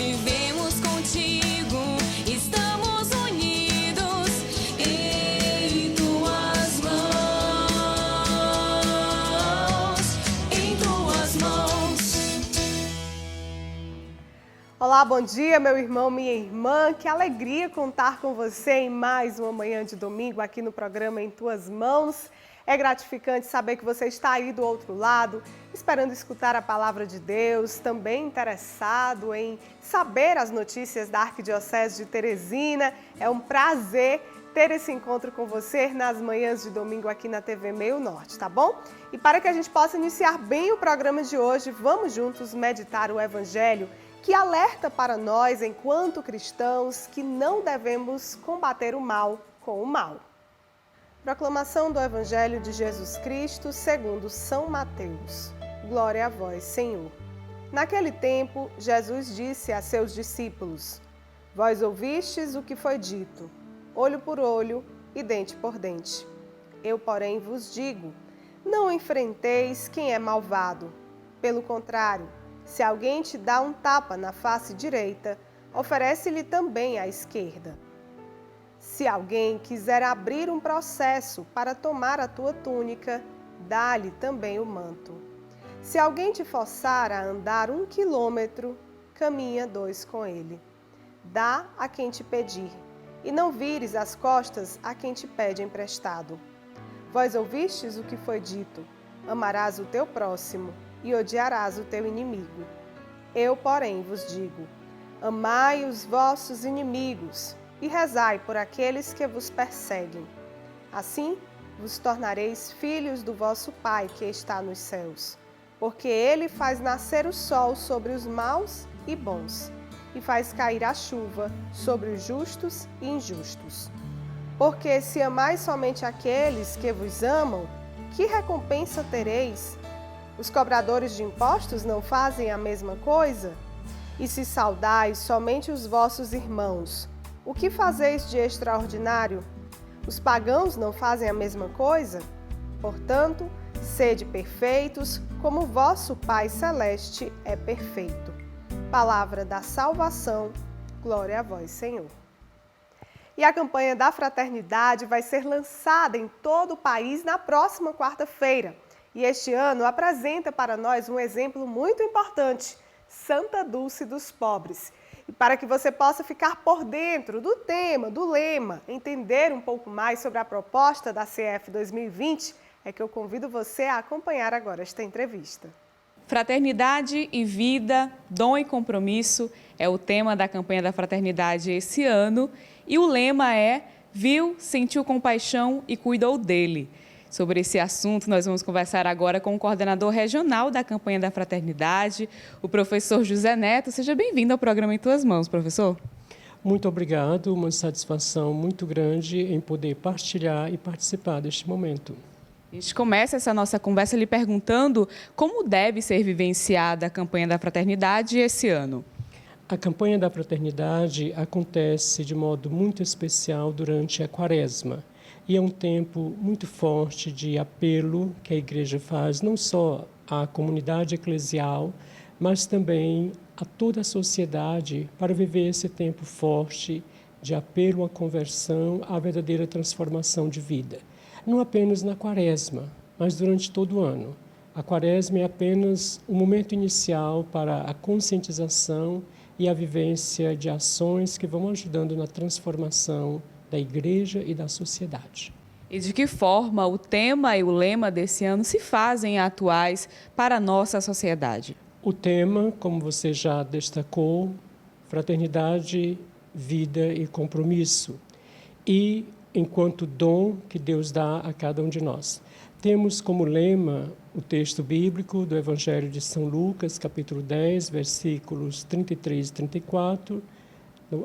vivemos contigo, estamos unidos em tuas mãos, em tuas mãos. Olá, bom dia, meu irmão, minha irmã. Que alegria contar com você em mais uma manhã de domingo aqui no programa Em Tuas Mãos. É gratificante saber que você está aí do outro lado, esperando escutar a palavra de Deus, também interessado em saber as notícias da Arquidiocese de Teresina. É um prazer ter esse encontro com você nas manhãs de domingo aqui na TV Meio Norte, tá bom? E para que a gente possa iniciar bem o programa de hoje, vamos juntos meditar o Evangelho que alerta para nós, enquanto cristãos, que não devemos combater o mal com o mal. Proclamação do Evangelho de Jesus Cristo segundo São Mateus. Glória a vós, Senhor. Naquele tempo, Jesus disse a seus discípulos: Vós ouvistes o que foi dito, olho por olho e dente por dente. Eu, porém, vos digo, não enfrenteis quem é malvado. Pelo contrário, se alguém te dá um tapa na face direita, oferece-lhe também a esquerda. Se alguém quiser abrir um processo para tomar a tua túnica, dá-lhe também o manto. Se alguém te forçar a andar 1 quilômetro, caminha 2 com ele. Dá a quem te pedir, e não vires as costas a quem te pede emprestado. Vós ouvistes o que foi dito: amarás o teu próximo e odiarás o teu inimigo. Eu, porém, vos digo: amai os vossos inimigos e rezai por aqueles que vos perseguem. Assim, vos tornareis filhos do vosso Pai que está nos céus, porque Ele faz nascer o sol sobre os maus e bons, e faz cair a chuva sobre os justos e injustos. Porque se amais somente aqueles que vos amam, que recompensa tereis? Os cobradores de impostos não fazem a mesma coisa? E se saudais somente os vossos irmãos, o que fazeis de extraordinário? Os pagãos não fazem a mesma coisa? Portanto, sede perfeitos, como vosso Pai Celeste é perfeito. Palavra da salvação, glória a vós, Senhor. E a campanha da Fraternidade vai ser lançada em todo o país na próxima quarta-feira. E este ano apresenta para nós um exemplo muito importante, Santa Dulce dos Pobres. E para que você possa ficar por dentro do tema, do lema, entender um pouco mais sobre a proposta da CF 2020, é que eu convido você a acompanhar agora esta entrevista. Fraternidade e vida, dom e compromisso é o tema da campanha da Fraternidade esse ano e o lema é Viu, sentiu compaixão e cuidou dele. Sobre esse assunto, nós vamos conversar agora com o coordenador regional da campanha da Fraternidade, o professor José Neto. Seja bem-vindo ao programa Em Tuas Mãos, professor. Muito obrigado, uma satisfação muito grande em poder partilhar e participar deste momento. A gente começa essa nossa conversa lhe perguntando como deve ser vivenciada a campanha da Fraternidade esse ano. A campanha da Fraternidade acontece de modo muito especial durante a Quaresma. E é um tempo muito forte de apelo que a Igreja faz, não só à comunidade eclesial, mas também a toda a sociedade para viver esse tempo forte de apelo à conversão, à verdadeira transformação de vida. Não apenas na Quaresma, mas durante todo o ano. A Quaresma é apenas o momento inicial para a conscientização e a vivência de ações que vão ajudando na transformação da Igreja e da sociedade. E de que forma o tema e o lema desse ano se fazem atuais para a nossa sociedade? O tema, como você já destacou, fraternidade, vida e compromisso. E enquanto dom que Deus dá a cada um de nós. Temos como lema o texto bíblico do Evangelho de São Lucas, capítulo 10, versículos 33 e 34,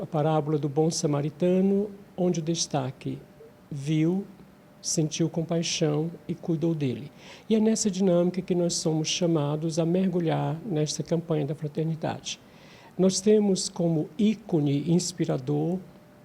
a parábola do bom samaritano, onde o destaque viu, sentiu compaixão e cuidou dele. E é nessa dinâmica que nós somos chamados a mergulhar nesta campanha da fraternidade. Nós temos como ícone inspirador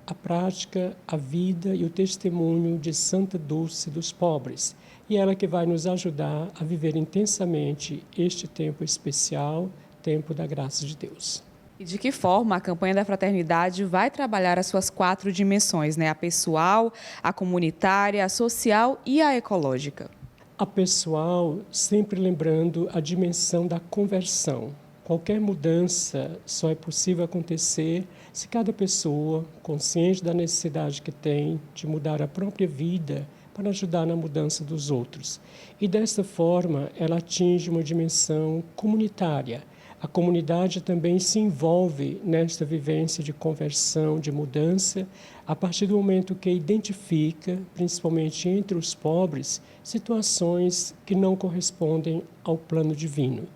a prática, a vida e o testemunho de Santa Dulce dos Pobres. E ela que vai nos ajudar a viver intensamente este tempo especial, tempo da graça de Deus. E de que forma a campanha da fraternidade vai trabalhar as suas 4 dimensões, né? A pessoal, a comunitária, a social e a ecológica? A pessoal, sempre lembrando a dimensão da conversão. Qualquer mudança só é possível acontecer se cada pessoa, consciente da necessidade que tem de mudar a própria vida para ajudar na mudança dos outros. E desta forma, ela atinge uma dimensão comunitária. A comunidade também se envolve nesta vivência de conversão, de mudança, a partir do momento que identifica, principalmente entre os pobres, situações que não correspondem ao plano divino.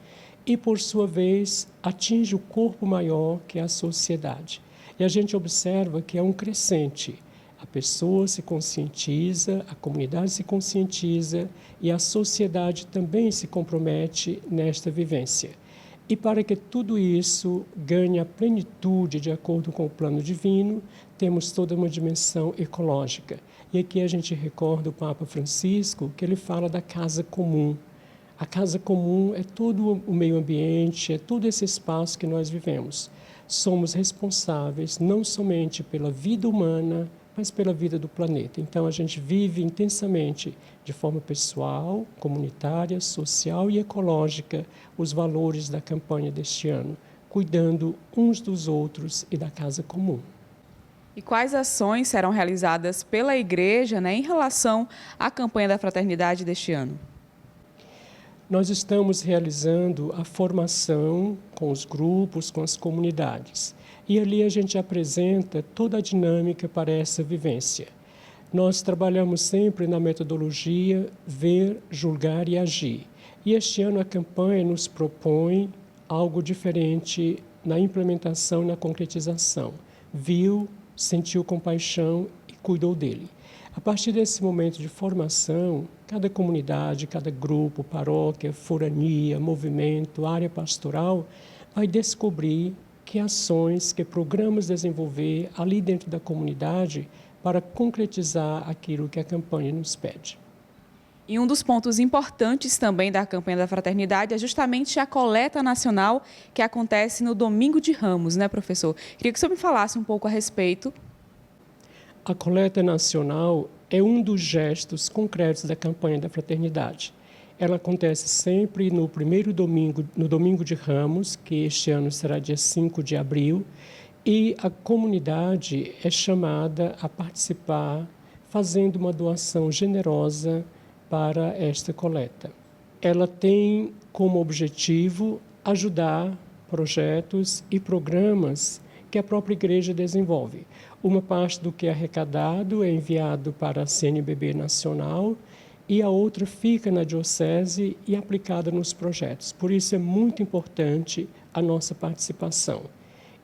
E, por sua vez, atinge o corpo maior, que é a sociedade. E a gente observa que é um crescente. A pessoa se conscientiza, a comunidade se conscientiza e a sociedade também se compromete nesta vivência. E para que tudo isso ganhe a plenitude de acordo com o plano divino, temos toda uma dimensão ecológica. E aqui a gente recorda o Papa Francisco, que ele fala da casa comum. A casa comum é todo o meio ambiente, é todo esse espaço que nós vivemos. Somos responsáveis não somente pela vida humana, mas pela vida do planeta. Então, a gente vive intensamente, de forma pessoal, comunitária, social e ecológica, os valores da campanha deste ano, cuidando uns dos outros e da casa comum. E quais ações serão realizadas pela Igreja, né, em relação à campanha da fraternidade deste ano? Nós estamos realizando a formação com os grupos, com as comunidades. E ali a gente apresenta toda a dinâmica para essa vivência. Nós trabalhamos sempre na metodologia ver, julgar e agir. E este ano a campanha nos propõe algo diferente na implementação e na concretização. Viu, sentiu compaixão e cuidou dele. A partir desse momento de formação, cada comunidade, cada grupo, paróquia, forania, movimento, área pastoral, vai descobrir que ações, que programas desenvolver ali dentro da comunidade para concretizar aquilo que a campanha nos pede. E um dos pontos importantes também da campanha da fraternidade é justamente a coleta nacional que acontece no Domingo de Ramos, né, professor? Queria que o senhor me falasse um pouco a respeito. A coleta nacional é um dos gestos concretos da campanha da fraternidade. Ela acontece sempre no primeiro domingo, no Domingo de Ramos, que este ano será dia 5 de abril, e a comunidade é chamada a participar fazendo uma doação generosa para esta coleta. Ela tem como objetivo ajudar projetos e programas que a própria igreja desenvolve. Uma parte do que é arrecadado é enviado para a CNBB Nacional e a outra fica na diocese e aplicada nos projetos. Por isso é muito importante a nossa participação.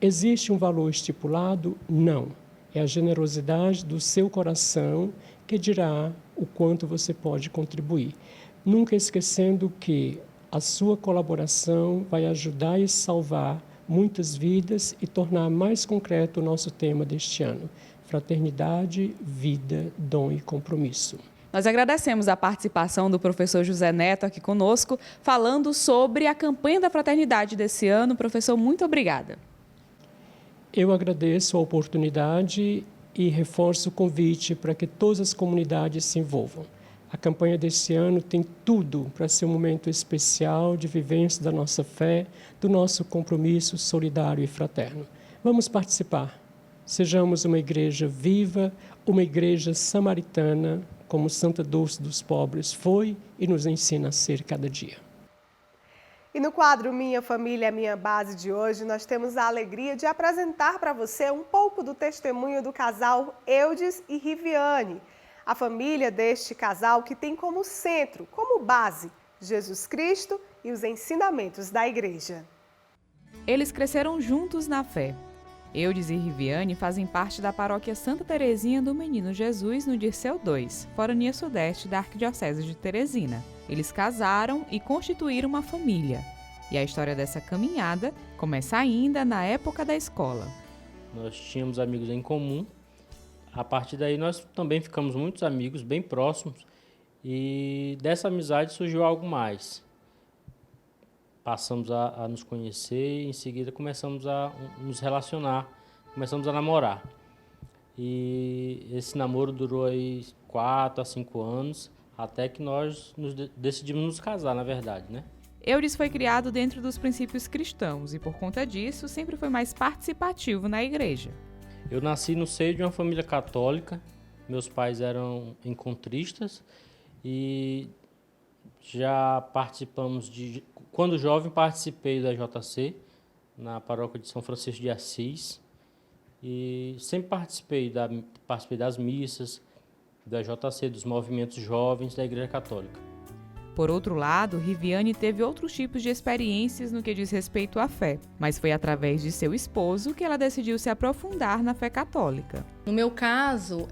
Existe um valor estipulado? Não. É a generosidade do seu coração que dirá o quanto você pode contribuir. Nunca esquecendo que a sua colaboração vai ajudar e salvar muitas vidas e tornar mais concreto o nosso tema deste ano: fraternidade, vida, dom e compromisso. Nós agradecemos a participação do professor José Neto aqui conosco, falando sobre a campanha da fraternidade desse ano. Professor, muito obrigada. Eu agradeço a oportunidade e reforço o convite para que todas as comunidades se envolvam. A campanha deste ano tem tudo para ser um momento especial de vivência da nossa fé, do nosso compromisso solidário e fraterno. Vamos participar. Sejamos uma igreja viva, uma igreja samaritana, como Santa Dulce dos Pobres foi e nos ensina a ser cada dia. E no quadro Minha Família, Minha Base de hoje, nós temos a alegria de apresentar para você um pouco do testemunho do casal Eudes e Riviane. A família deste casal que tem como centro, como base, Jesus Cristo e os ensinamentos da igreja. Eles cresceram juntos na fé. Eudes e Riviane fazem parte da paróquia Santa Terezinha do Menino Jesus, no Dirceu 2, Forania Sudeste da Arquidiocese de Teresina. Eles casaram e constituíram uma família. E a história dessa caminhada começa ainda na época da escola. Nós tínhamos amigos em comum. A partir daí nós também ficamos muitos amigos, bem próximos. E dessa amizade surgiu algo mais. passamos a nos conhecer e em seguida começamos a nos relacionar, começamos a namorar. E esse namoro durou aí 4 a 5 anos, até que nós decidimos nos casar, na verdade, né? Eudes foi criado dentro dos princípios cristãos e, por conta disso, sempre foi mais participativo na igreja. Eu nasci no seio de uma família católica, meus pais eram encontristas e já participamos quando jovem participei da JC, na paróquia de São Francisco de Assis, e sempre participei das missas, da JC, dos movimentos jovens da Igreja Católica. Por outro lado, Riviane teve outros tipos de experiências no que diz respeito à fé, mas foi através de seu esposo que ela decidiu se aprofundar na fé católica. No meu caso,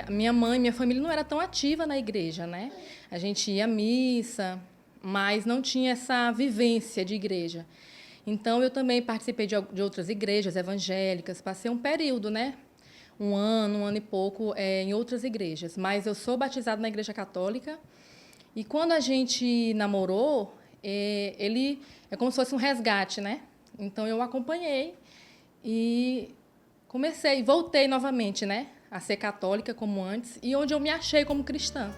minha família não era tão ativa na igreja, né? A gente ia à missa, mas não tinha essa vivência de igreja. Então, eu também participei de outras igrejas evangélicas, passei um período, né? Um ano e pouco em outras igrejas. Mas eu sou batizada na Igreja Católica. E quando a gente namorou, ele é como se fosse um resgate, né? Então, eu acompanhei e voltei novamente, né? A ser católica como antes, e onde eu me achei como cristã.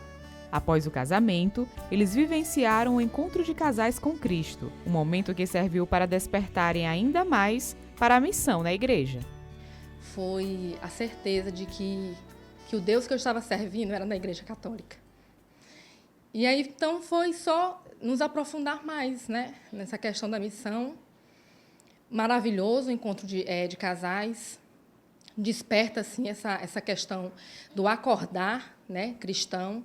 Após o casamento, eles vivenciaram o encontro de casais com Cristo, um momento que serviu para despertarem ainda mais para a missão na igreja. Foi a certeza de que o Deus que eu estava servindo era na Igreja Católica. E aí, então, foi só nos aprofundar mais, né, nessa questão da missão. Maravilhoso o encontro de casais. Desperta, assim, essa questão do acordar, né, cristão.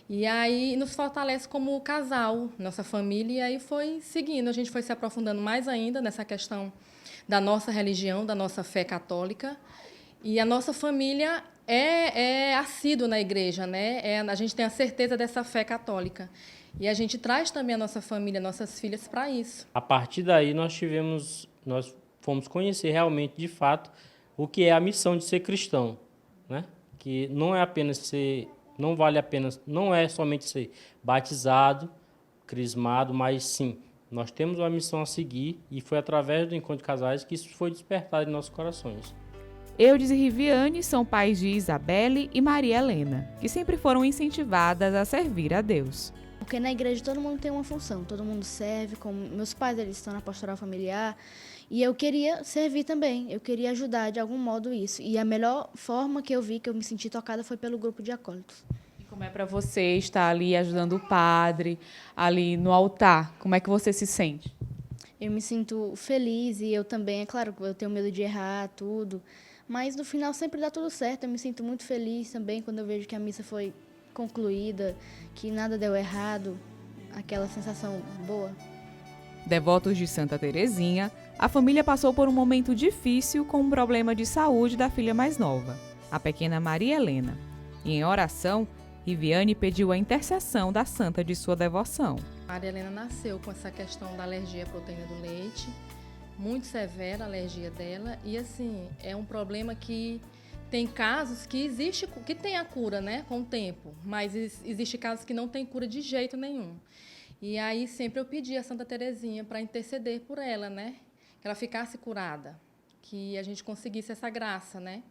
E aí nos fortalece como casal, nossa família. E aí foi seguindo, a gente foi se aprofundando mais ainda nessa questão da nossa religião, da nossa fé católica. E a nossa família é assídua na igreja, né? A gente tem a certeza dessa fé católica. E a gente traz também a nossa família, nossas filhas, para isso. A partir daí nós fomos conhecer realmente, de fato, o que é a missão de ser cristão, né? Que não é apenas não é somente ser batizado, crismado, mas sim, nós temos uma missão a seguir e foi através do encontro de casais que isso foi despertado em nossos corações. Eudes e Riviane são pais de Isabelle e Maria Helena, que sempre foram incentivadas a servir a Deus. Porque na igreja todo mundo tem uma função, todo mundo serve, como meus pais eles estão na pastoral familiar, e eu queria servir também, eu queria ajudar de algum modo isso. E a melhor forma que eu vi, que eu me senti tocada, foi pelo grupo de acólitos. E como é para você estar ali ajudando o padre, ali no altar? Como é que você se sente? Eu me sinto feliz e eu também, é claro, eu tenho medo de errar tudo, mas no final sempre dá tudo certo. Eu me sinto muito feliz também quando eu vejo que a missa foi concluída, que nada deu errado, aquela sensação boa. Devotos de Santa Terezinha, a família passou por um momento difícil com um problema de saúde da filha mais nova, a pequena Maria Helena. E em oração, Riviane pediu a intercessão da santa de sua devoção. Maria Helena nasceu com essa questão da alergia à proteína do leite, muito severa a alergia dela, e assim, é um problema que tem casos que tem a cura, né, com o tempo, mas existe casos que não tem cura de jeito nenhum. E aí sempre eu pedi a Santa Terezinha para interceder por ela, né, que ela ficasse curada, que a gente conseguisse essa graça, né.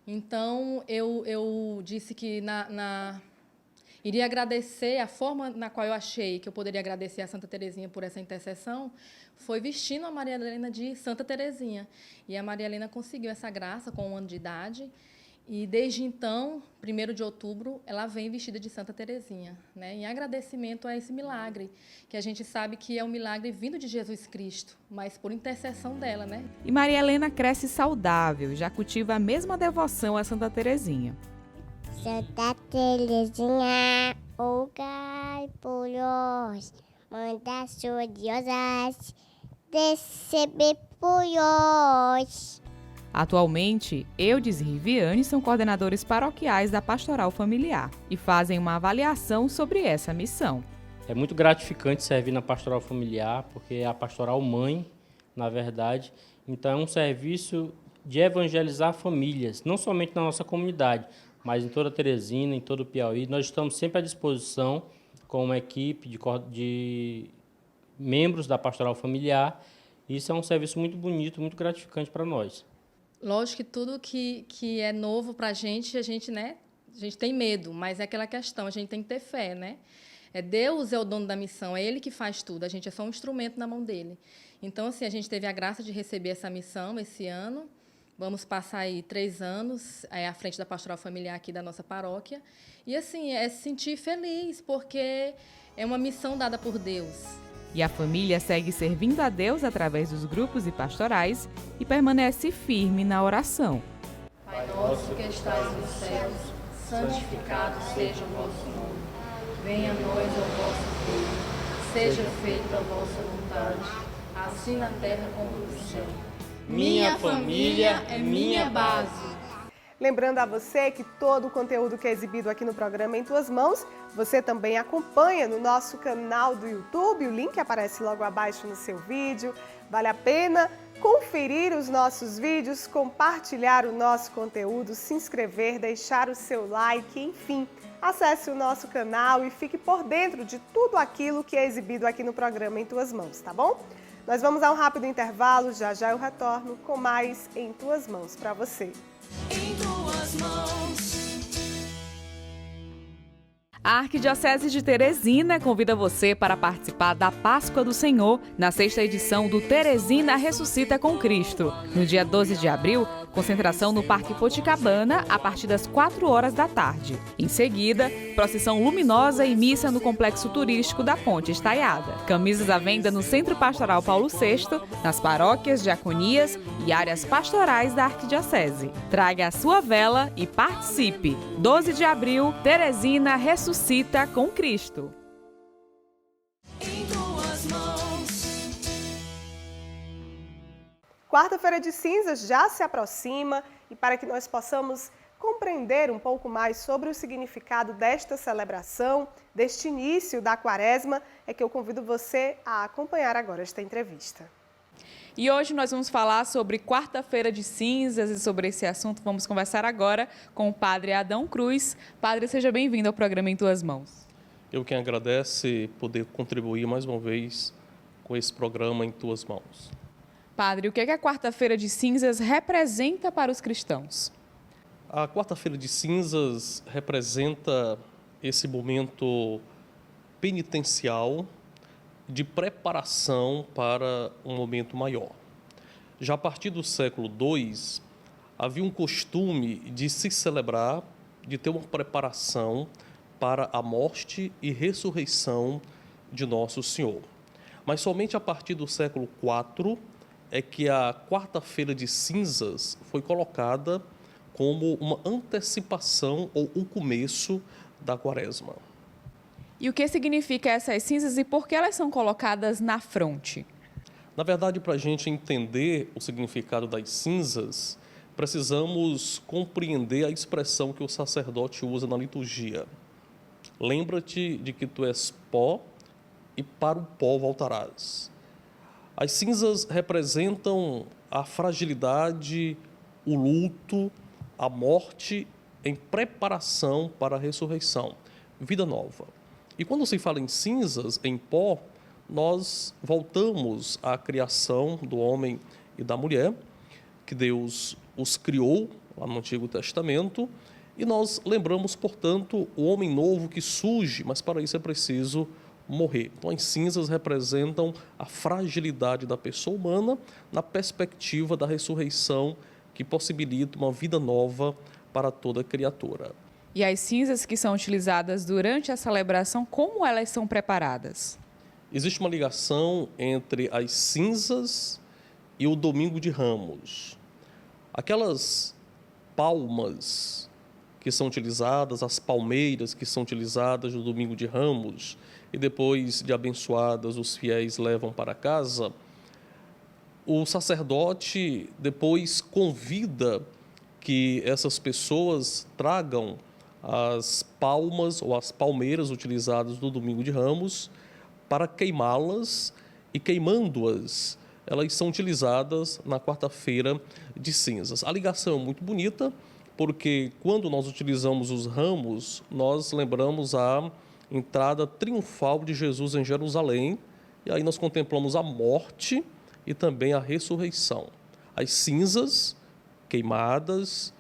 Então eu disse que iria agradecer, a forma na qual eu achei que eu poderia agradecer a Santa Terezinha por essa intercessão foi vestindo a Maria Helena de Santa Terezinha. E a Maria Helena conseguiu essa graça com 1 ano de idade. E desde então, 1º de outubro, ela vem vestida de Santa Terezinha, né? Em agradecimento a esse milagre, que a gente sabe que é um milagre vindo de Jesus Cristo, mas por intercessão dela, né? E Maria Helena cresce saudável, já cultiva a mesma devoção a Santa Terezinha. Santa Terezinha, rogai por nós, manda suas diosas receber por nós. Atualmente, Eudes e Riviane são coordenadores paroquiais da Pastoral Familiar e fazem uma avaliação sobre essa missão. É muito gratificante servir na Pastoral Familiar, porque é a pastoral mãe, na verdade. Então, é um serviço de evangelizar famílias, não somente na nossa comunidade, mas em toda Teresina, em todo o Piauí. Nós estamos sempre à disposição com uma equipe membros da pastoral familiar. Isso é um serviço muito bonito, muito gratificante para nós. Lógico que tudo que é novo para a gente, né, a gente tem medo, mas é aquela questão, a gente tem que ter fé, né? Deus é o dono da missão, é Ele que faz tudo, a gente é só um instrumento na mão dele. Então, assim, a gente teve a graça de receber essa missão esse ano. Vamos passar aí 3 anos à frente da pastoral familiar aqui da nossa paróquia. E, assim, é se sentir feliz, porque é uma missão dada por Deus. E a família segue servindo a Deus através dos grupos e pastorais e permanece firme na oração. Pai nosso que estais nos céus, santificado seja o vosso nome. Venha a nós o vosso reino. Seja feita a vossa vontade, assim na terra como no céu. Minha família é minha base. Lembrando a você que todo o conteúdo que é exibido aqui no programa Em Tuas Mãos, você também acompanha no nosso canal do YouTube, o link aparece logo abaixo no seu vídeo. Vale a pena conferir os nossos vídeos, compartilhar o nosso conteúdo, se inscrever, deixar o seu like, enfim, acesse o nosso canal e fique por dentro de tudo aquilo que é exibido aqui no programa Em Tuas Mãos, tá bom? Nós vamos a um rápido intervalo, já já eu retorno com mais Em Tuas Mãos para você. Em tuas mãos. A Arquidiocese de Teresina convida você para participar da Páscoa do Senhor na 6ª edição do Teresina Ressuscita com Cristo. No dia 12 de abril, concentração no Parque Poticabana a partir das 4 horas da tarde. Em seguida, procissão luminosa e missa no Complexo Turístico da Ponte Estaiada. Camisas à venda no Centro Pastoral Paulo VI, nas paróquias, diaconias e áreas pastorais da Arquidiocese. Traga a sua vela e participe! 12 de abril, Teresina Ressuscita com Cristo. Em tuas mãos. Quarta-feira de cinzas já se aproxima e para que nós possamos compreender um pouco mais sobre o significado desta celebração, deste início da quaresma, é que eu convido você a acompanhar agora esta entrevista. E hoje nós vamos falar sobre Quarta-feira de Cinzas e sobre esse assunto vamos conversar agora com o Padre Adão Cruz. Padre, seja bem-vindo ao programa Em Tuas Mãos. Eu quem agradece poder contribuir mais uma vez com esse programa Em Tuas Mãos. Padre, o que é que a Quarta-feira de Cinzas representa para os cristãos? A Quarta-feira de Cinzas representa esse momento penitencial de preparação para um momento maior. Já a partir do século II, havia um costume de se celebrar, de ter uma preparação para a morte e ressurreição de Nosso Senhor. Mas somente a partir do século IV é que a Quarta-feira de Cinzas foi colocada como uma antecipação ou o começo da Quaresma. E o que significa essas cinzas e por que elas são colocadas na fronte? Na verdade, para a gente entender o significado das cinzas, precisamos compreender a expressão que o sacerdote usa na liturgia. Lembra-te de que tu és pó e para o pó voltarás. As cinzas representam a fragilidade, o luto, a morte em preparação para a ressurreição, vida nova. E quando se fala em cinzas, em pó, nós voltamos à criação do homem e da mulher, que Deus os criou lá no Antigo Testamento, e nós lembramos, portanto, o homem novo que surge, mas para isso é preciso morrer. Então, as cinzas representam a fragilidade da pessoa humana na perspectiva da ressurreição que possibilita uma vida nova para toda criatura. E as cinzas que são utilizadas durante a celebração, como elas são preparadas? Existe uma ligação entre as cinzas e o Domingo de Ramos. Aquelas palmas que são utilizadas, as palmeiras que são utilizadas no Domingo de Ramos e depois de abençoadas os fiéis levam para casa, o sacerdote depois convida que essas pessoas tragam as palmas ou as palmeiras utilizadas no Domingo de Ramos para queimá-las e queimando-as, elas são utilizadas na Quarta-feira de Cinzas. A ligação é muito bonita porque quando nós utilizamos os ramos, nós lembramos a entrada triunfal de Jesus em Jerusalém E aí nós contemplamos a morte e também a ressurreição. As cinzas queimadas,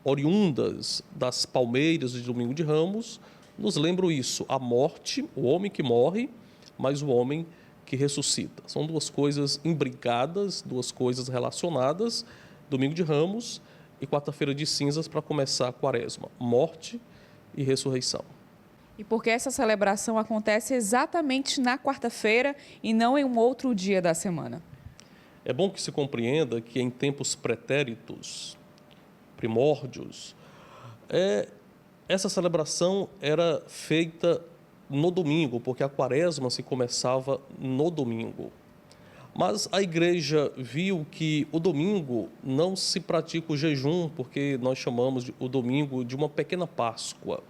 oriundas das palmeiras de Domingo de Ramos, nos lembram isso, a morte, o homem que morre, mas o homem que ressuscita. São duas coisas imbricadas, duas coisas relacionadas, Domingo de Ramos e Quarta-feira de Cinzas para começar a Quaresma, morte e ressurreição. E por que essa celebração acontece exatamente na quarta-feira e não em um outro dia da semana? É bom que se compreenda que em tempos pretéritos, primórdios, essa celebração era feita no domingo, porque a Quaresma se começava no domingo. Mas a igreja viu que o domingo não se pratica o jejum, porque nós chamamos o domingo de uma pequena Páscoa.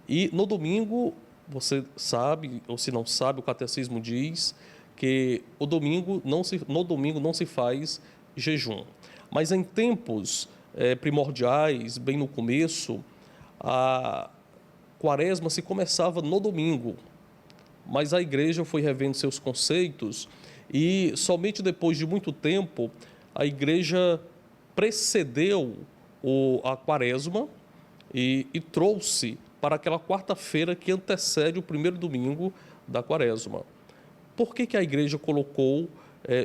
E no domingo, você sabe, ou se não sabe, o catecismo diz que no domingo não se faz jejum. Mas em tempos primordiais, bem no começo, a Quaresma se começava no domingo. Mas a igreja foi revendo seus conceitos e somente depois de muito tempo a igreja precedeu a Quaresma e trouxe para aquela quarta-feira que antecede o primeiro domingo da Quaresma. Por que a igreja colocou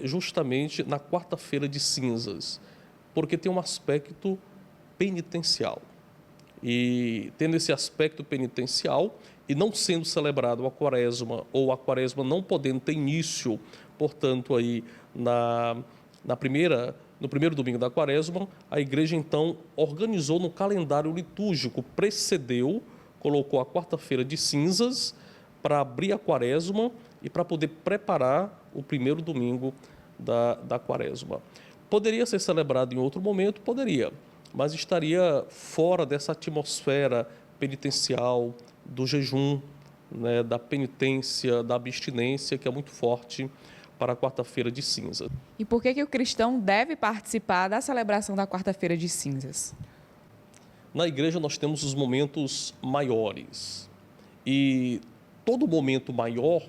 justamente na quarta-feira de cinzas? Porque tem um aspecto penitencial. E tendo esse aspecto penitencial e não sendo celebrado a Quaresma, ou a Quaresma não podendo ter início, portanto, aí no primeiro domingo da Quaresma, a igreja então organizou no calendário litúrgico, precedeu, colocou a quarta-feira de cinzas para abrir a Quaresma e para poder preparar o primeiro domingo da Quaresma. Poderia ser celebrado em outro momento? Poderia, mas estaria fora dessa atmosfera penitencial, do jejum, né, da penitência, da abstinência, que é muito forte para a quarta-feira de cinzas. E por que o cristão deve participar da celebração da quarta-feira de cinzas? Na igreja nós temos os momentos maiores e todo momento maior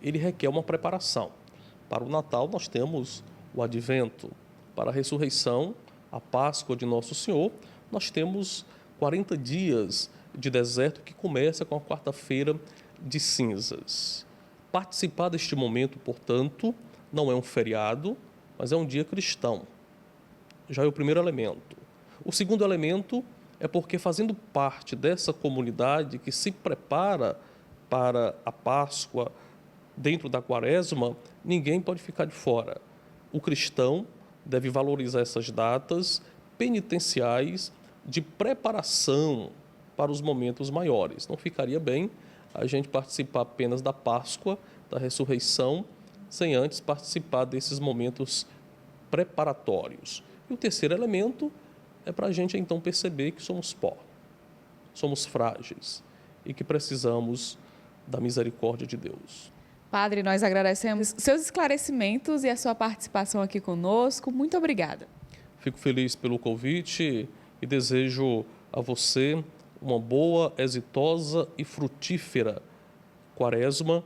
ele requer uma preparação. Para o Natal nós temos o Advento, para a ressurreição, a Páscoa de Nosso Senhor, nós temos 40 dias de deserto que começa com a quarta-feira de cinzas. Participar deste momento, portanto, não é um feriado, mas é um dia cristão. Já é o primeiro elemento. O segundo elemento é porque, fazendo parte dessa comunidade que se prepara para a Páscoa dentro da Quaresma, ninguém pode ficar de fora. O cristão deve valorizar essas datas penitenciais de preparação para os momentos maiores. Não ficaria bem a gente participar apenas da Páscoa, da ressurreição, sem antes participar desses momentos preparatórios. E o terceiro elemento é para a gente então perceber que somos pó, somos frágeis e que precisamos da misericórdia de Deus. Padre, nós agradecemos seus esclarecimentos e a sua participação aqui conosco. Muito obrigada. Fico feliz pelo convite e desejo a você uma boa, exitosa e frutífera Quaresma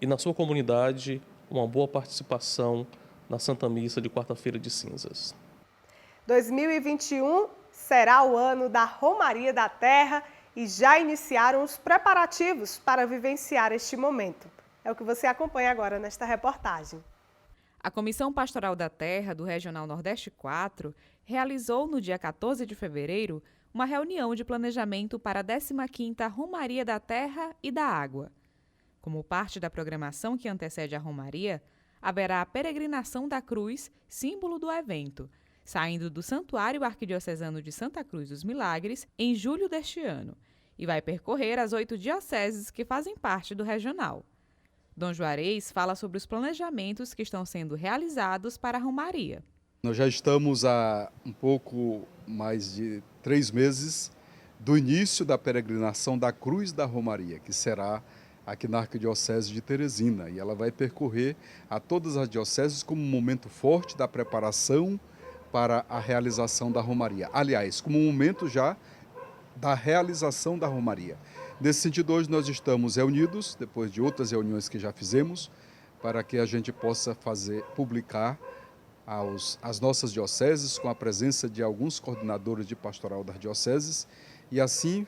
e na sua comunidade uma boa participação na Santa Missa de Quarta-feira de Cinzas. 2021 será o ano da Romaria da Terra e já iniciaram os preparativos para vivenciar este momento. É o que você acompanha agora nesta reportagem. A Comissão Pastoral da Terra do Regional Nordeste 4 realizou no dia 14 de fevereiro uma reunião de planejamento para a 15ª Romaria da Terra e da Água. Como parte da programação que antecede a Romaria, haverá a peregrinação da cruz, símbolo do evento, saindo do Santuário Arquidiocesano de Santa Cruz dos Milagres em julho deste ano, e vai percorrer as 8 dioceses que fazem parte do regional. Dom Juarez fala sobre os planejamentos que estão sendo realizados para a Romaria. Nós já estamos há um pouco mais de 3 meses do início da peregrinação da Cruz da Romaria, que será aqui na Arquidiocese de Teresina. E ela vai percorrer a todas as dioceses como um momento forte da preparação para a realização da Romaria. Aliás, como um momento já da realização da Romaria. Nesse sentido, hoje nós estamos reunidos, depois de outras reuniões que já fizemos, para que a gente possa publicar as nossas dioceses, com a presença de alguns coordenadores de pastoral das dioceses, e assim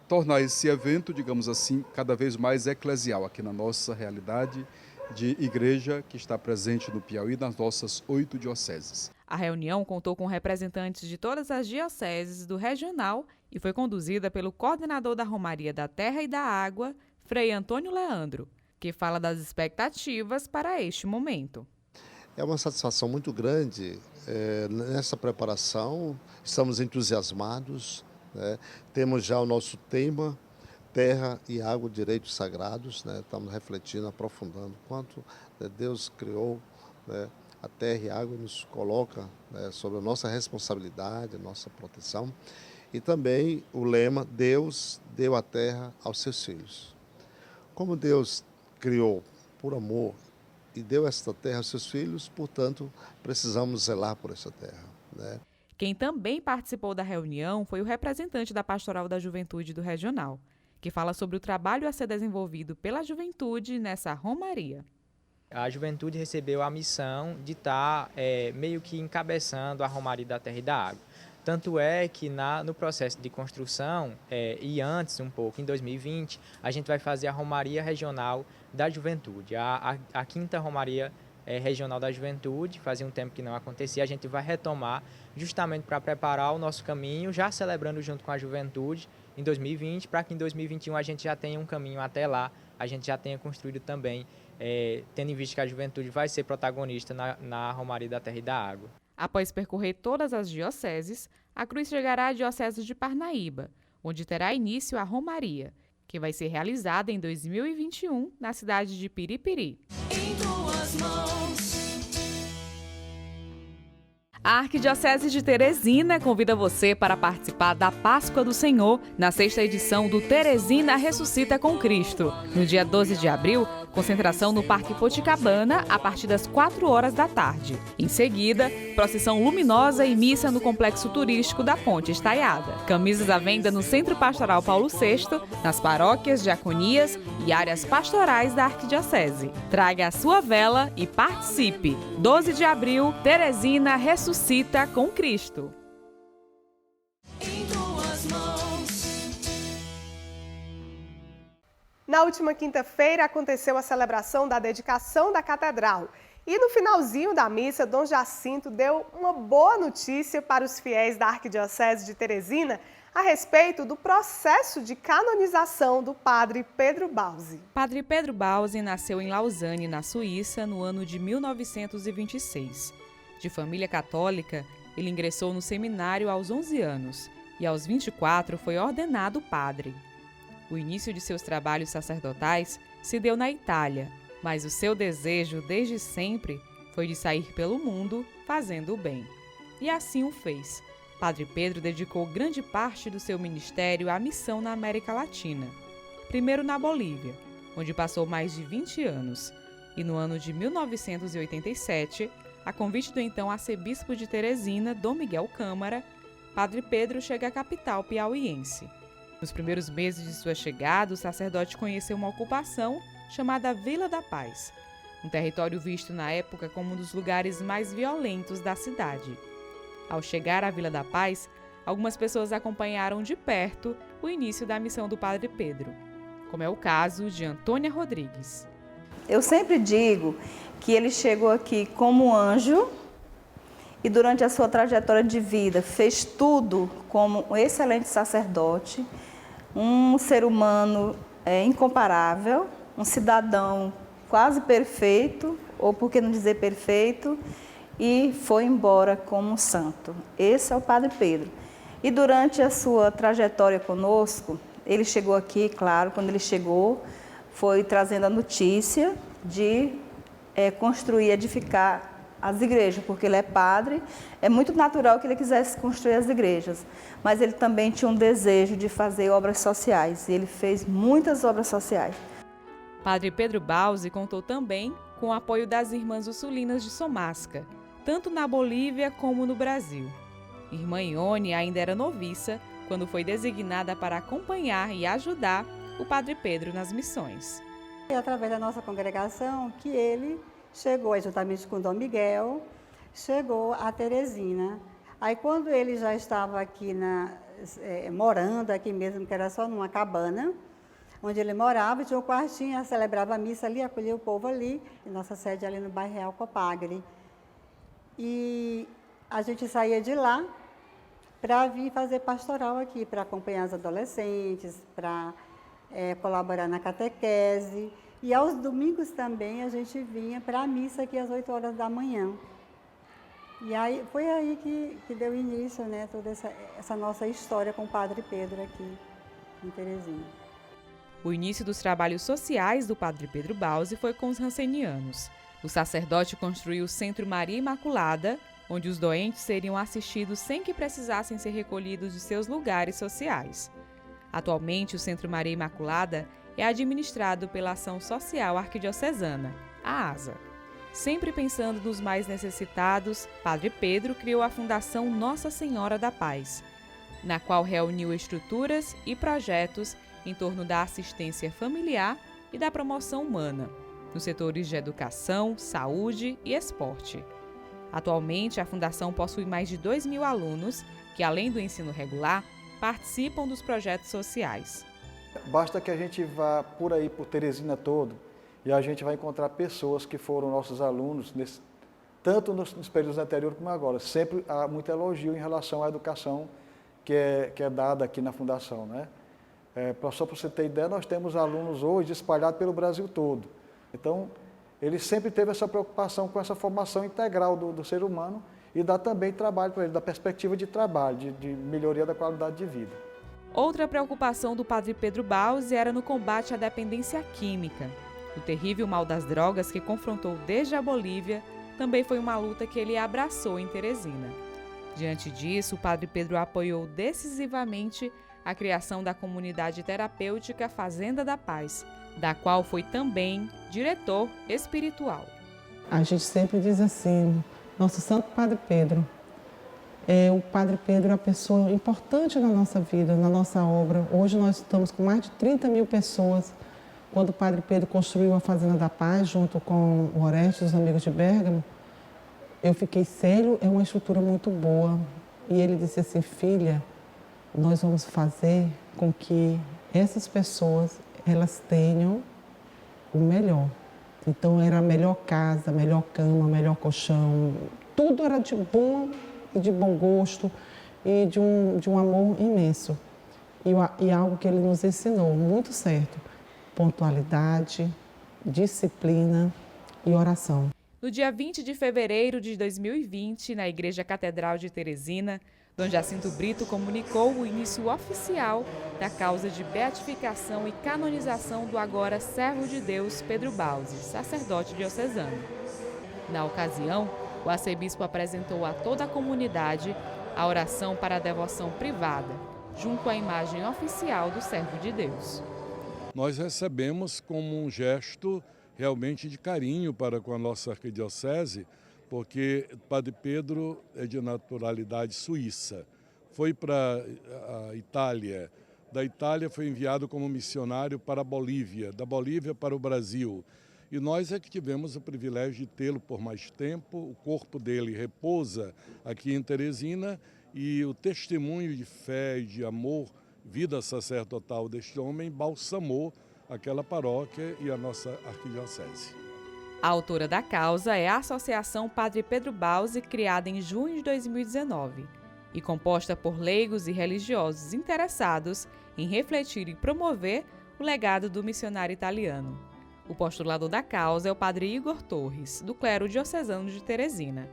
tornar esse evento, digamos assim, cada vez mais eclesial aqui na nossa realidade de igreja que está presente no Piauí, nas nossas 8 dioceses. A reunião contou com representantes de todas as dioceses do regional e foi conduzida pelo coordenador da Romaria da Terra e da Água, Frei Antônio Leandro, que fala das expectativas para este momento. É uma satisfação muito grande nessa preparação, estamos entusiasmados, né? Temos já o nosso tema, Terra e Água, Direitos Sagrados, né? Estamos refletindo, aprofundando quanto Deus criou, né, a terra e a água, nos coloca, né, sobre a nossa responsabilidade, a nossa proteção. E também o lema, Deus deu a terra aos seus filhos. Como Deus criou por amor e deu esta terra aos seus filhos, portanto, precisamos zelar por essa terra, né? Quem também participou da reunião foi o representante da Pastoral da Juventude do Regional, que fala sobre o trabalho a ser desenvolvido pela juventude nessa romaria. A juventude recebeu a missão de estar meio que encabeçando a Romaria da Terra e da Água. Tanto é que no processo de construção, e antes um pouco, em 2020, a gente vai fazer a Romaria Regional da Juventude. A 5ª Romaria Regional da Juventude, fazia um tempo que não acontecia, a gente vai retomar justamente para preparar o nosso caminho, já celebrando junto com a juventude em 2020, para que em 2021 a gente já tenha um caminho até lá, a gente já tenha construído também, tendo em vista que a juventude vai ser protagonista na Romaria da Terra e da Água. Após percorrer todas as dioceses, a cruz chegará à Diocese de Parnaíba, onde terá início a Romaria, que vai ser realizada em 2021 na cidade de Piripiri. Em tuas mãos. A Arquidiocese de Teresina convida você para participar da Páscoa do Senhor na 6ª edição do Teresina Ressuscita com Cristo. No dia 12 de abril, concentração no Parque Poticabana a partir das 4 horas da tarde. Em seguida, procissão luminosa e missa no complexo turístico da Ponte Estaiada. Camisas à venda no Centro Pastoral Paulo VI, nas paróquias, diaconias e áreas pastorais da Arquidiocese. Traga a sua vela e participe. 12 de abril, Teresina Ressuscita com Cristo. Em tuas mãos. Na última quinta-feira aconteceu a celebração da dedicação da catedral. E no finalzinho da missa, Dom Jacinto deu uma boa notícia para os fiéis da Arquidiocese de Teresina a respeito do processo de canonização do Padre Pedro Bausi. Padre Pedro Bausi nasceu em Lausanne, na Suíça, no ano de 1926. De família católica, ele ingressou no seminário aos 11 anos e aos 24 foi ordenado padre. O início de seus trabalhos sacerdotais se deu na Itália, mas o seu desejo desde sempre foi de sair pelo mundo fazendo o bem. E assim o fez. Padre Pedro dedicou grande parte do seu ministério à missão na América Latina. Primeiro na Bolívia, onde passou mais de 20 anos, e no ano de 1987, a convite do então arcebispo de Teresina, Dom Miguel Câmara, Padre Pedro chega à capital piauiense. Nos primeiros meses de sua chegada, o sacerdote conheceu uma ocupação chamada Vila da Paz, um território visto na época como um dos lugares mais violentos da cidade. Ao chegar à Vila da Paz, algumas pessoas acompanharam de perto o início da missão do Padre Pedro, como é o caso de Antônia Rodrigues. Eu sempre digo que ele chegou aqui como anjo e durante a sua trajetória de vida fez tudo como um excelente sacerdote, um ser humano incomparável, um cidadão quase perfeito, ou por que não dizer perfeito, e foi embora como um santo. Esse é o Padre Pedro. E durante a sua trajetória conosco, ele chegou aqui, claro, quando ele chegou, foi trazendo a notícia de construir, edificar as igrejas, porque ele é padre, é muito natural que ele quisesse construir as igrejas, mas ele também tinha um desejo de fazer obras sociais, e ele fez muitas obras sociais. Padre Pedro Bausi contou também com o apoio das Irmãs Ursulinas de Somasca, tanto na Bolívia como no Brasil. Irmã Ione ainda era noviça quando foi designada para acompanhar e ajudar o Padre Pedro nas missões. É através da nossa congregação que ele chegou, juntamente com Dom Miguel, chegou a Teresina. Aí quando ele já estava aqui morando aqui mesmo, que era só numa cabana, onde ele morava, tinha um quartinho, celebrava a missa ali, acolhia o povo ali, e nossa sede ali no bairro Real Copagre. E a gente saía de lá para vir fazer pastoral aqui, para acompanhar os adolescentes, para colaborar na catequese. E aos domingos também a gente vinha para a missa aqui às 8 horas da manhã. E aí, foi aí que deu início, né, toda essa nossa história com o Padre Pedro aqui em Teresina. O início dos trabalhos sociais do Padre Pedro Bausi foi com os rancenianos. O sacerdote construiu o Centro Maria Imaculada, onde os doentes seriam assistidos sem que precisassem ser recolhidos de seus lugares sociais. Atualmente, o Centro Maria Imaculada é administrado pela Ação Social Arquidiocesana, a ASA. Sempre pensando nos mais necessitados, Padre Pedro criou a Fundação Nossa Senhora da Paz, na qual reuniu estruturas e projetos em torno da assistência familiar e da promoção humana, nos setores de educação, saúde e esporte. Atualmente, a Fundação possui mais de 2.000 alunos que, além do ensino regular, participam dos projetos sociais. Basta que a gente vá por aí, por Teresina todo, e a gente vai encontrar pessoas que foram nossos alunos, tanto nos períodos anteriores como agora. Sempre há muito elogio em relação à educação que é dada aqui na Fundação, né? Só para você ter ideia, nós temos alunos hoje espalhados pelo Brasil todo. Então, ele sempre teve essa preocupação com essa formação integral do ser humano e dá também trabalho para ele, da perspectiva de trabalho, de melhoria da qualidade de vida. Outra preocupação do Padre Pedro Bausi era no combate à dependência química. O terrível mal das drogas que confrontou desde a Bolívia também foi uma luta que ele abraçou em Teresina. Diante disso, o Padre Pedro apoiou decisivamente a criação da comunidade terapêutica Fazenda da Paz, da qual foi também diretor espiritual. A gente sempre diz assim, nosso Santo Padre Pedro. O Padre Pedro é uma pessoa importante na nossa vida, na nossa obra. Hoje nós estamos com mais de 30.000 pessoas. Quando o Padre Pedro construiu a Fazenda da Paz, junto com o Orestes, os amigos de Bérgamo, eu fiquei sério, é uma estrutura muito boa. E ele disse assim, filha, nós vamos fazer com que essas pessoas, elas tenham o melhor. Então era a melhor casa, a melhor cama, o melhor colchão, tudo era de bom e de bom gosto e de um amor imenso. E algo que ele nos ensinou, muito certo, pontualidade, disciplina e oração. No dia 20 de fevereiro de 2020, na Igreja Catedral de Teresina, Dom Jacinto Brito comunicou o início oficial da causa de beatificação e canonização do agora servo de Deus Pedro Bausi, sacerdote diocesano. Na ocasião, o arcebispo apresentou a toda a comunidade a oração para a devoção privada, junto à imagem oficial do servo de Deus. Nós recebemos como um gesto realmente de carinho para com a nossa arquidiocese, porque Padre Pedro é de naturalidade suíça. Foi para a Itália, da Itália foi enviado como missionário para a Bolívia, da Bolívia para o Brasil. E nós é que tivemos o privilégio de tê-lo por mais tempo, o corpo dele repousa aqui em Teresina e o testemunho de fé e de amor, vida sacerdotal deste homem, balsamou aquela paróquia e a nossa arquidiocese. A autora da causa é a Associação Padre Pedro Bausi, criada em junho de 2019 e composta por leigos e religiosos interessados em refletir e promover o legado do missionário italiano. O postulador da causa é o Padre Igor Torres, do clero diocesano de Teresina.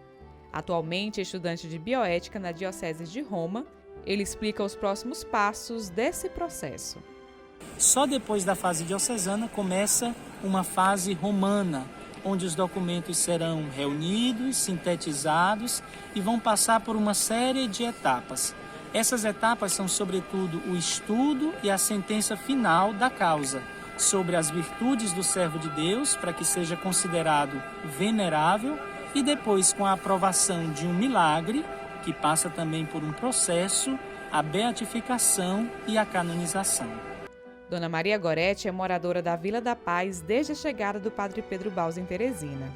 Atualmente estudante de bioética na Diocese de Roma, ele explica os próximos passos desse processo. Só depois da fase diocesana começa uma fase romana, onde os documentos serão reunidos, sintetizados e vão passar por uma série de etapas. Essas etapas são, sobretudo, o estudo e a sentença final da causa, sobre as virtudes do servo de Deus, para que seja considerado venerável, e depois, com a aprovação de um milagre, que passa também por um processo, a beatificação e a canonização. Dona Maria Goretti é moradora da Vila da Paz desde a chegada do Padre Pedro Baus em Teresina.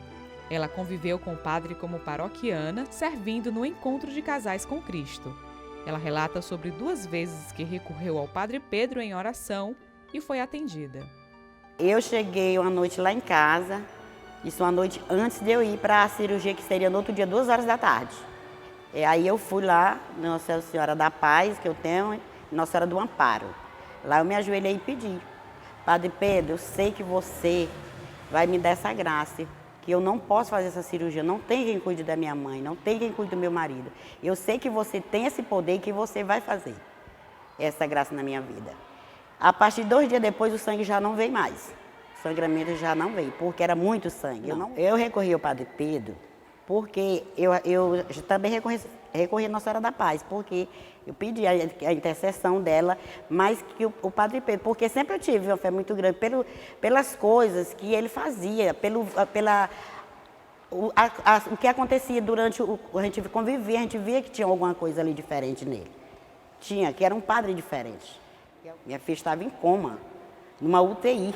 Ela conviveu com o padre como paroquiana, servindo no Encontro de Casais com Cristo. Ela relata sobre 2 vezes que recorreu ao Padre Pedro em oração e foi atendida. Eu cheguei uma noite lá em casa, isso uma noite antes de eu ir para a cirurgia, que seria no outro dia, 2 horas da tarde. E aí eu fui lá, Nossa Senhora da Paz, que eu tenho, Nossa Senhora do Amparo. Lá eu me ajoelhei e pedi: Padre Pedro, eu sei que você vai me dar essa graça, que eu não posso fazer essa cirurgia, não tem quem cuide da minha mãe, não tem quem cuide do meu marido. Eu sei que você tem esse poder e que você vai fazer essa graça na minha vida. A partir de 2 dias depois, o sangue já não veio mais. O sangramento já não veio, porque era muito sangue. Eu recorri ao Padre Pedro, porque eu também recorri a Nossa Senhora da Paz, porque eu pedi a intercessão dela, mais que o Padre Pedro, porque sempre eu tive uma fé muito grande pelas coisas que ele fazia, o que acontecia durante a gente convivia, a gente via que tinha alguma coisa ali diferente nele. Tinha, que era um padre diferente. Minha filha estava em coma, numa UTI.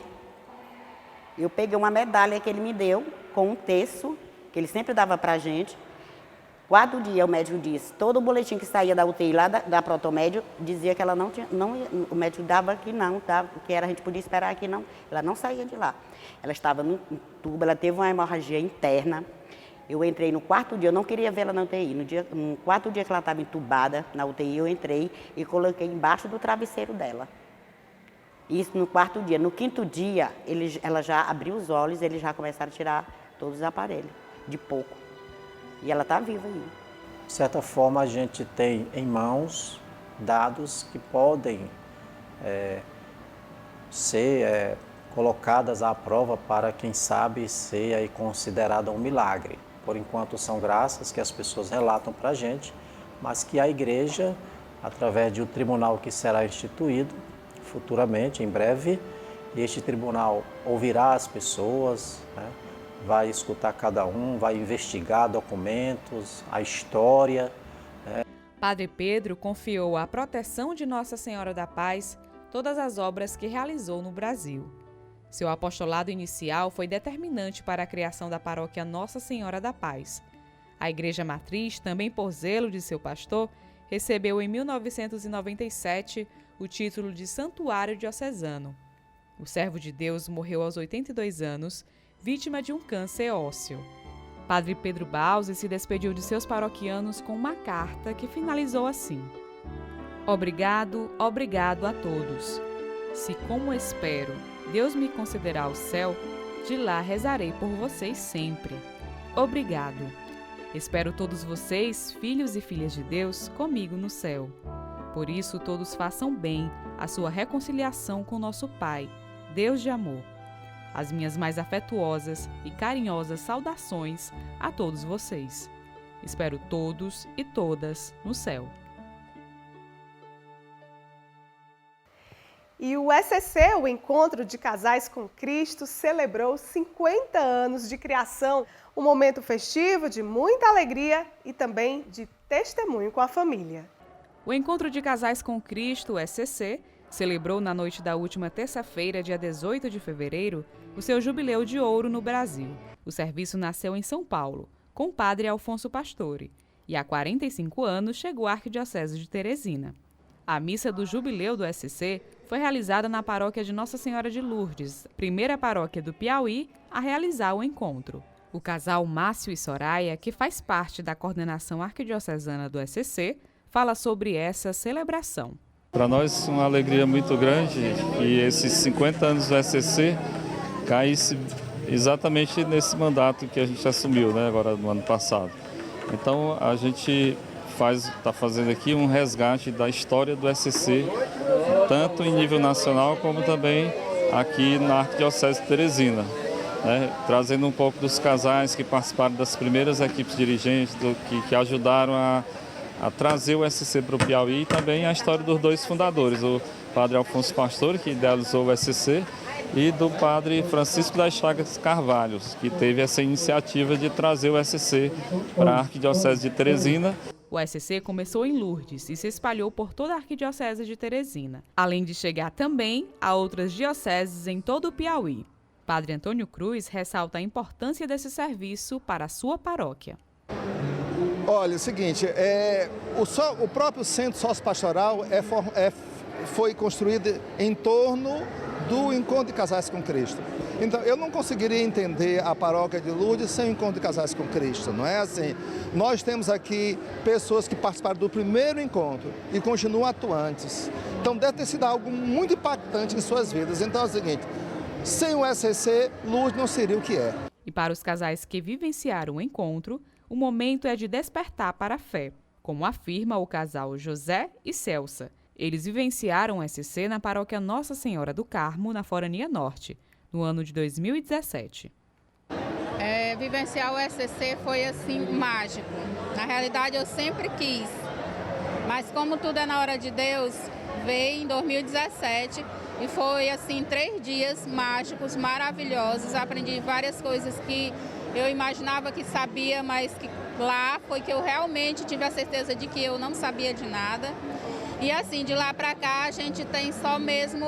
Eu peguei uma medalha que ele me deu, com um terço, que ele sempre dava pra gente. 4 dias o médico disse, todo o boletim que saía da UTI lá da Protomédio dizia que ela não tinha, o médico dava que não, que a gente podia esperar que não, ela não saía de lá. Ela estava no tubo, ela teve uma hemorragia interna. Eu entrei no 4º dia, eu não queria ver ela na UTI. No 4º dia que ela estava entubada na UTI, eu entrei e coloquei embaixo do travesseiro dela. Isso no 4º dia. No 5º dia, ela já abriu os olhos, eles já começaram a tirar todos os aparelhos, de pouco. E ela está viva ainda. De certa forma, a gente tem em mãos dados que podem ser colocadas à prova para, quem sabe, ser aí considerada um milagre. Por enquanto, são graças que as pessoas relatam para a gente, mas que a igreja, através de um tribunal que será instituído futuramente, em breve, e este tribunal ouvirá as pessoas, né? Vai escutar cada um, vai investigar documentos, a história. Padre Pedro confiou à proteção de Nossa Senhora da Paz todas as obras que realizou no Brasil. Seu apostolado inicial foi determinante para a criação da paróquia Nossa Senhora da Paz. A Igreja Matriz, também por zelo de seu pastor, recebeu em 1997 o título de Santuário Diocesano. O servo de Deus morreu aos 82 anos, vítima de um câncer ósseo. Padre Pedro Baus se despediu de seus paroquianos com uma carta que finalizou assim: Obrigado, obrigado a todos. Se, como espero, Deus me concederá o céu, de lá rezarei por vocês sempre. Obrigado. Espero todos vocês, filhos e filhas de Deus, comigo no céu. Por isso, todos façam bem a sua reconciliação com nosso Pai, Deus de amor. As minhas mais afetuosas e carinhosas saudações a todos vocês. Espero todos e todas no céu. E o ECC, o Encontro de Casais com Cristo, celebrou 50 anos de criação, um momento festivo de muita alegria e também de testemunho com a família. O Encontro de Casais com Cristo, o ECC, celebrou na noite da última terça-feira, dia 18 de fevereiro, o seu jubileu de ouro no Brasil. O serviço nasceu em São Paulo, com o padre Alfonso Pastore, e há 45 anos chegou à Arquidiocese de Teresina. A missa do jubileu do ECC foi realizada na paróquia de Nossa Senhora de Lourdes, primeira paróquia do Piauí a realizar o encontro. O casal Márcio e Soraya, que faz parte da coordenação arquidiocesana do ECC, fala sobre essa celebração. Para nós, uma alegria muito grande que esses 50 anos do ECC caísse exatamente nesse mandato que a gente assumiu, né, agora no ano passado. Então, a gente está fazendo aqui um resgate da história do ECC, tanto em nível nacional como também aqui na Arquidiocese de Teresina, né, trazendo um pouco dos casais que participaram das primeiras equipes dirigentes, que ajudaram a trazer o ECC para o Piauí, e também a história dos 2 fundadores, o padre Alfonso Pastore, que idealizou o ECC, e do padre Francisco das Chagas Carvalho, que teve essa iniciativa de trazer o ECC para a Arquidiocese de Teresina. O SCC começou em Lourdes e se espalhou por toda a Arquidiocese de Teresina, além de chegar também a outras dioceses em todo o Piauí. Padre Antônio Cruz ressalta a importância desse serviço para a sua paróquia. Olha, é o seguinte, o próprio centro sociopastoral foi construído em torno do Encontro de Casais com Cristo. Então, eu não conseguiria entender a paróquia de Lourdes sem o Encontro de Casais com Cristo, não é assim? Nós temos aqui pessoas que participaram do primeiro encontro e continuam atuantes. Então, deve ter sido algo muito impactante em suas vidas. Então, é o seguinte, sem o SCC, Lourdes não seria o que é. E para os casais que vivenciaram o encontro, o momento é de despertar para a fé, como afirma o casal José e Celsa. Eles vivenciaram o SCC na paróquia Nossa Senhora do Carmo, na Forania Norte, no ano de 2017. Vivenciar o SCC foi assim mágico. Na realidade eu sempre quis, mas como tudo é na hora de Deus, veio em 2017 e foi assim 3 dias mágicos, maravilhosos. Aprendi várias coisas que eu imaginava que sabia, mas que lá foi que eu realmente tive a certeza de que eu não sabia de nada. E assim, de lá para cá a gente tem só mesmo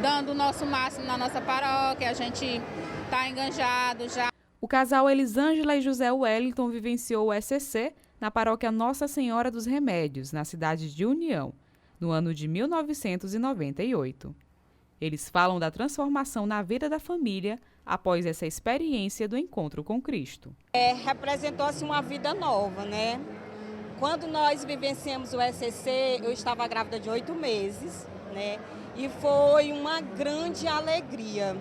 dando o nosso máximo na nossa paróquia, a gente está enganjado já. O casal Elisângela e José Wellington vivenciou o SCC na paróquia Nossa Senhora dos Remédios, na cidade de União, no ano de 1998. Eles falam da transformação na vida da família após essa experiência do encontro com Cristo. Representou-se uma vida nova, né? Quando nós vivenciamos o SCC, eu estava grávida de 8 meses, né? E foi uma grande alegria.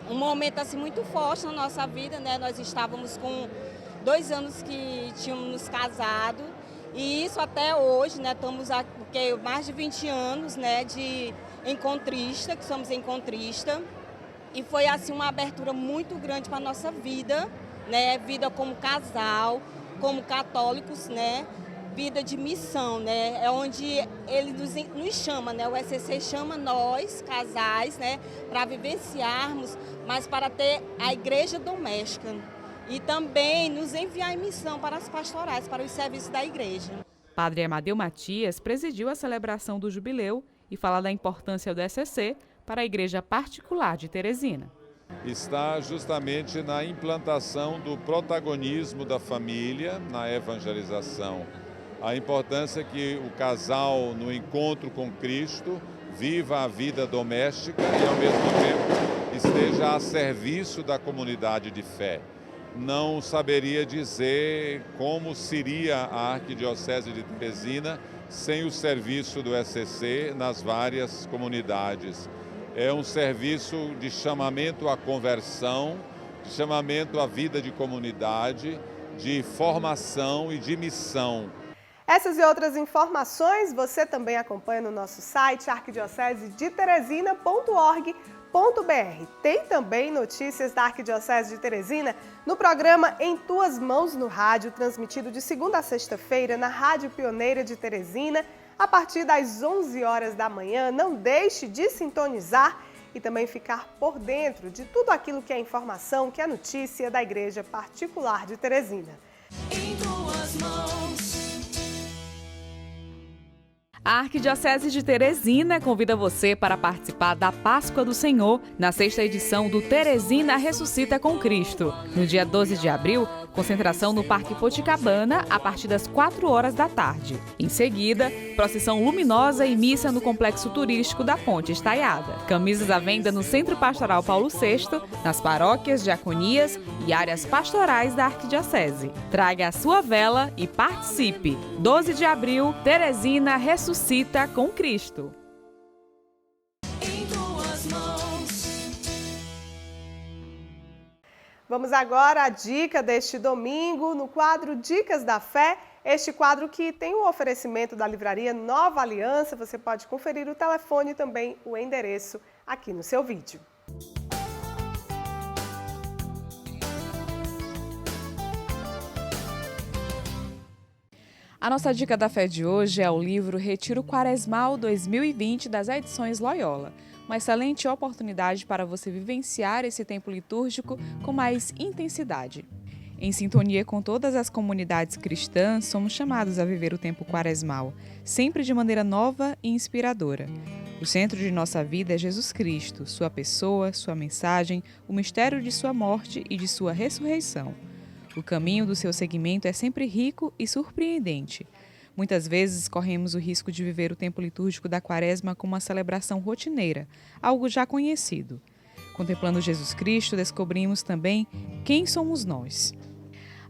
Um momento assim muito forte na nossa vida, né? Nós estávamos com 2 anos que tínhamos nos casado e isso até hoje, né? Estamos há mais de 20 anos, né? De encontrista, que somos encontrista. E foi assim uma abertura muito grande para a nossa vida, né? Vida como casal, como católicos, né? Vida de missão, né? É onde ele nos chama, né? O SCC chama nós, casais, né? Para vivenciarmos, mas para ter a igreja doméstica. E também nos enviar em missão para as pastorais, para os serviços da igreja. Padre Amadeu Matias presidiu a celebração do jubileu e fala da importância do SCC para a igreja particular de Teresina. Está justamente na implantação do protagonismo da família na evangelização. A importância que o casal, no encontro com Cristo, viva a vida doméstica e, ao mesmo tempo, esteja a serviço da comunidade de fé. Não saberia dizer como seria a Arquidiocese de Teresina sem o serviço do SCC nas várias comunidades. É um serviço de chamamento à conversão, de chamamento à vida de comunidade, de formação e de missão. Essas e outras informações você também acompanha no nosso site arquidiocesediteresina.org.br. Tem também notícias da Arquidiocese de Teresina no programa Em Tuas Mãos no Rádio, transmitido de segunda a sexta-feira na Rádio Pioneira de Teresina, a partir das 11 horas da manhã. Não deixe de sintonizar e também ficar por dentro de tudo aquilo que é informação, que é notícia da Igreja Particular de Teresina. Em tuas mãos. A Arquidiocese de Teresina convida você para participar da Páscoa do Senhor na 6ª edição do Teresina Ressuscita com Cristo. No dia 12 de abril, concentração no Parque Poticabana a partir das 4 horas da tarde. Em seguida, procissão luminosa e missa no Complexo Turístico da Ponte Estaiada. Camisas à venda no Centro Pastoral Paulo VI, nas paróquias, diaconias e áreas pastorais da Arquidiocese. Traga a sua vela e participe. 12 de abril, Teresina Ressuscita com Cristo. Em tuas mãos. Vamos agora à dica deste domingo no quadro Dicas da Fé. Este quadro que tem o oferecimento da livraria Nova Aliança. Você pode conferir o telefone e também o endereço aqui no seu vídeo. A nossa dica da fé de hoje é o livro Retiro Quaresmal 2020 das edições Loyola. Uma excelente oportunidade para você vivenciar esse tempo litúrgico com mais intensidade. Em sintonia com todas as comunidades cristãs, somos chamados a viver o tempo quaresmal, sempre de maneira nova e inspiradora. O centro de nossa vida é Jesus Cristo, sua pessoa, sua mensagem, o mistério de sua morte e de sua ressurreição. O caminho do seu seguimento é sempre rico e surpreendente. Muitas vezes corremos o risco de viver o tempo litúrgico da Quaresma como uma celebração rotineira, algo já conhecido. Contemplando Jesus Cristo, descobrimos também quem somos nós.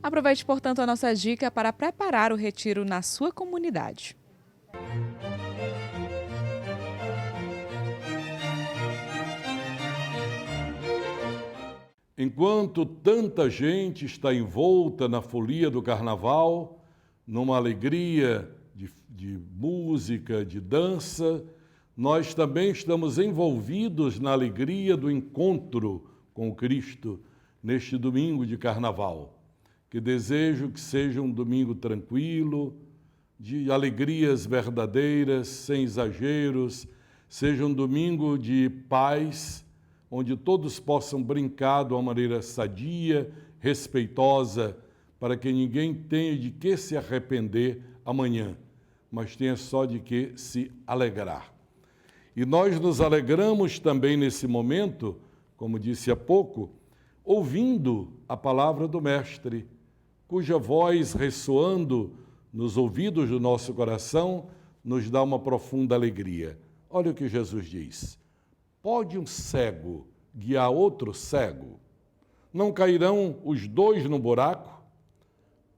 Aproveite, portanto, a nossa dica para preparar o retiro na sua comunidade. Enquanto tanta gente está envolta na folia do carnaval, numa alegria de música, de dança, nós também estamos envolvidos na alegria do encontro com Cristo neste domingo de carnaval. Que desejo que seja um domingo tranquilo, de alegrias verdadeiras, sem exageros, seja um domingo de paz, onde todos possam brincar de uma maneira sadia, respeitosa, para que ninguém tenha de que se arrepender amanhã, mas tenha só de que se alegrar. E nós nos alegramos também nesse momento, como disse há pouco, ouvindo a palavra do Mestre, cuja voz ressoando nos ouvidos do nosso coração nos dá uma profunda alegria. Olha o que Jesus diz: pode um cego guiar outro cego? Não cairão os dois no buraco?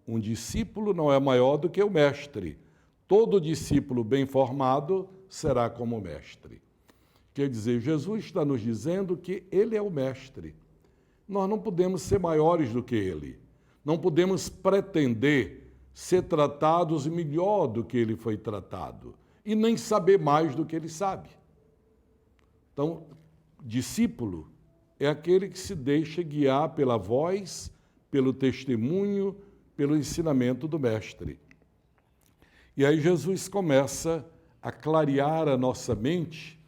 Um discípulo não é maior do que o mestre. Todo discípulo bem formado será como o mestre. Quer dizer, Jesus está nos dizendo que ele é o mestre. Nós não podemos ser maiores do que ele. Não podemos pretender ser tratados melhor do que ele foi tratado e nem saber mais do que ele sabe. Então, discípulo é aquele que se deixa guiar pela voz, pelo testemunho, pelo ensinamento do Mestre. E aí Jesus começa a clarear a nossa mente,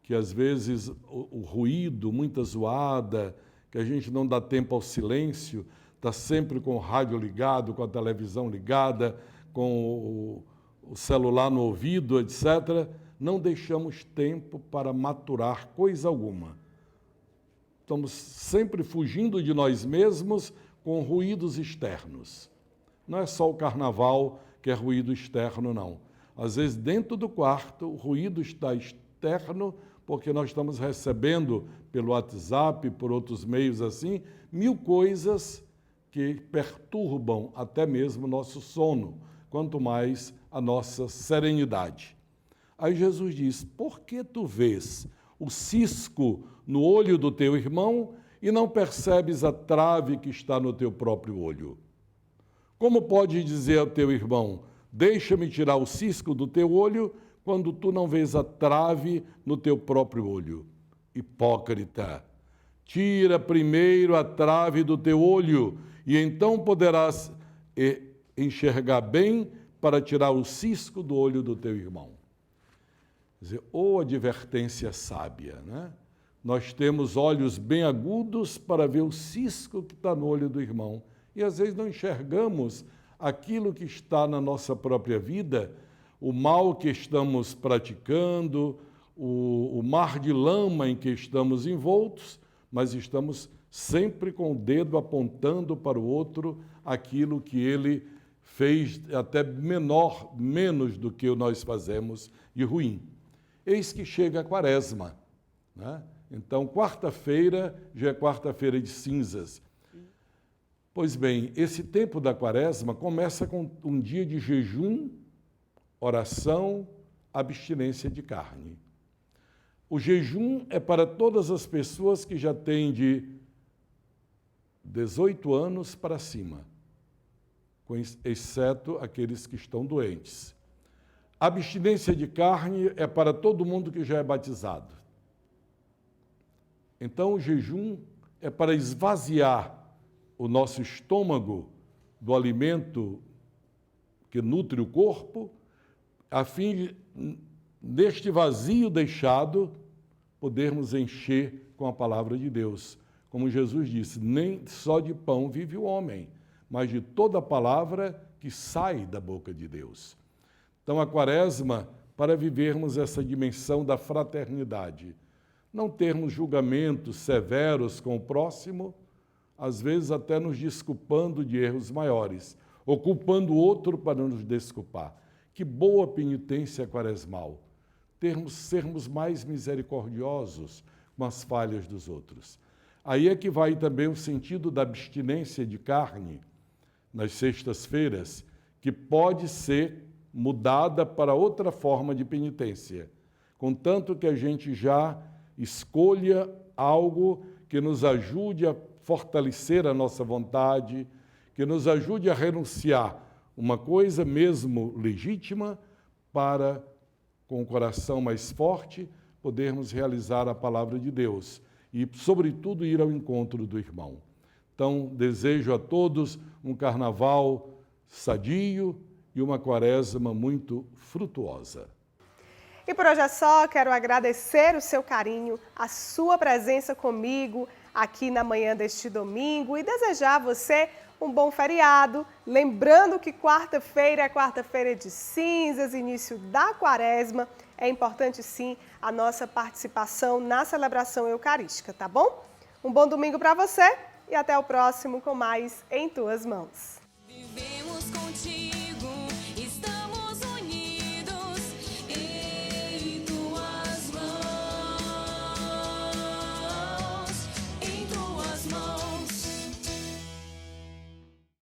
que às vezes o ruído, muita zoada, que a gente não dá tempo ao silêncio, está sempre com o rádio ligado, com a televisão ligada, com o celular no ouvido, etc., não deixamos tempo para maturar coisa alguma. Estamos sempre fugindo de nós mesmos com ruídos externos. Não é só o carnaval que é ruído externo, não. Às vezes, dentro do quarto, o ruído está externo, porque nós estamos recebendo pelo WhatsApp, por outros meios assim, 1000 coisas que perturbam até mesmo o nosso sono, quanto mais a nossa serenidade. Aí Jesus diz: por que tu vês o cisco no olho do teu irmão e não percebes a trave que está no teu próprio olho? Como pode dizer ao teu irmão: deixa-me tirar o cisco do teu olho, quando tu não vês a trave no teu próprio olho? Hipócrita! Tira primeiro a trave do teu olho, e então poderás enxergar bem para tirar o cisco do olho do teu irmão. Quer dizer, ou advertência sábia, né? Nós temos olhos bem agudos para ver o cisco que está no olho do irmão. E às vezes não enxergamos aquilo que está na nossa própria vida, o mal que estamos praticando, o mar de lama em que estamos envoltos, mas estamos sempre com o dedo apontando para o outro aquilo que ele fez até menos do que nós fazemos de ruim. Eis que chega a Quaresma, né? Então, quarta-feira já é quarta-feira de cinzas. Pois bem, esse tempo da Quaresma começa com um dia de jejum, oração, abstinência de carne. O jejum é para todas as pessoas que já têm de 18 anos para cima, exceto aqueles que estão doentes. A abstinência de carne é para todo mundo que já é batizado. Então, o jejum é para esvaziar o nosso estômago do alimento que nutre o corpo, a fim de, neste vazio deixado, podermos encher com a palavra de Deus, como Jesus disse, nem só de pão vive o homem, mas de toda palavra que sai da boca de Deus. Então, a Quaresma, para vivermos essa dimensão da fraternidade, não termos julgamentos severos com o próximo, às vezes até nos desculpando de erros maiores, ou culpando o outro para nos desculpar. Que boa penitência quaresmal, sermos mais misericordiosos com as falhas dos outros. Aí é que vai também o sentido da abstinência de carne nas sextas-feiras, que pode ser mudada para outra forma de penitência, contanto que a gente já escolha algo que nos ajude a fortalecer a nossa vontade, que nos ajude a renunciar uma coisa mesmo legítima para, com o coração mais forte, podermos realizar a palavra de Deus e, sobretudo, ir ao encontro do irmão. Então, desejo a todos um carnaval sadio e uma quaresma muito frutuosa. E por hoje é só, quero agradecer o seu carinho, a sua presença comigo aqui na manhã deste domingo e desejar a você um bom feriado. Lembrando que quarta-feira é quarta-feira de cinzas, início da quaresma. É importante sim a nossa participação na celebração eucarística, tá bom? Um bom domingo para você e até o próximo com mais Em Tuas Mãos. Vivemos contigo.